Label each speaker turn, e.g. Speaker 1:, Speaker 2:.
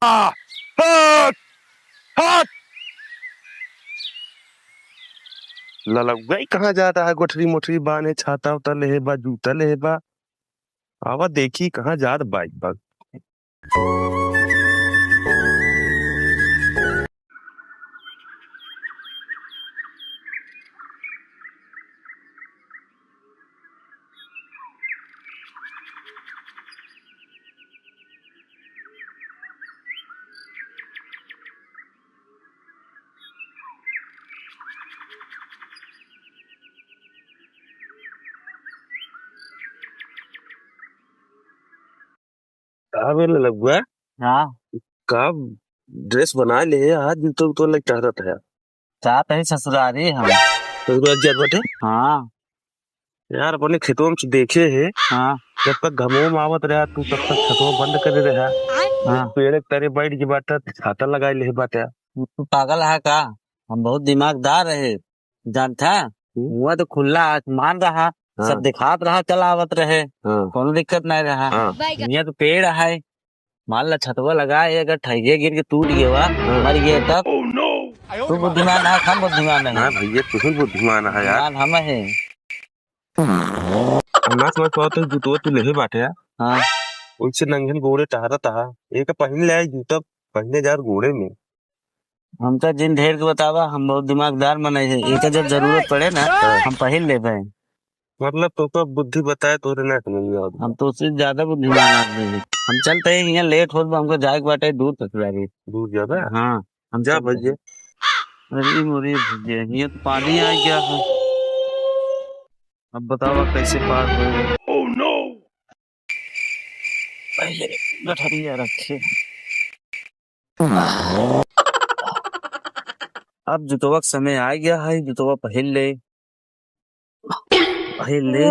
Speaker 1: हट हट ललगई कहाँ जा रहा है? गोठरी मोटरी बाने छाता उता ले बा जूता ले बा आवा देखी कहाँ जा रहा बाइक पर। कहाँ बे ललगुआ?
Speaker 2: हाँ
Speaker 1: का ड्रेस बना ले आज तो लग चाहत है।
Speaker 2: चाहत है ससुरारी हम।
Speaker 1: तो जब बटे
Speaker 2: हाँ
Speaker 1: यार अपने खेतों में देखे है
Speaker 2: हाँ
Speaker 1: जब तक घमो में आवत रहा तू तब तक छतवा बंद करे रहा।
Speaker 2: हाँ।
Speaker 1: पेड़ के तरे बैठ के बाटा छाता लगाए ले बाटा।
Speaker 2: तू पागल है का? हम बहुत दिमागदार रहे जानता। हुआ तो खुला आसमान रहा।
Speaker 1: हाँ।
Speaker 2: सब दिखात रहा चलावत रहे।
Speaker 1: हाँ।
Speaker 2: कोनो दिक्कत नहीं रहा।
Speaker 1: हाँ।
Speaker 2: यहाँ तो पेड़ है मान ला छतवा लगाए अगर ठइये गिर के टूट गया मर गया तब। तू बुद्धिमान है हम बुद्धिमान
Speaker 1: हाँ
Speaker 2: नहीं।
Speaker 1: भैया तू ही बुद्धिमान है यार।
Speaker 2: बुद्धिमान हम है।
Speaker 1: ना समझ पाओ तो जूतवा तू ले बाटे यार।
Speaker 2: हाँ
Speaker 1: उससे नंगन गोड़े टहरा था एक पहन ले जूता पहनले जा घोड़े में।
Speaker 2: हम तो जिन ढेर के बतावा हम बहुत दिमागदार मने है एक जब जरूरत पड़े ना हम पहन ले पाए।
Speaker 1: मतलब तो बुद्धि बताए तो ना समझ
Speaker 2: हम तो उससे ज्यादा बुद्धिमान आदमी है। हम चलते हैं यहाँ लेट हो तो हमको जाए के बाटे दूर ससुरारी।
Speaker 1: दूर ज्यादा।
Speaker 2: हाँ हम
Speaker 1: जा
Speaker 2: चलते
Speaker 1: भैया।
Speaker 2: हैं। अरे मोरी भैया यहाँ तो पानी आ गया है। अब बतावा कैसे पार हो। पहले गठरिया रखे। अब जुतवा का समय आ गया है जुतवा पहन ले पहन ले।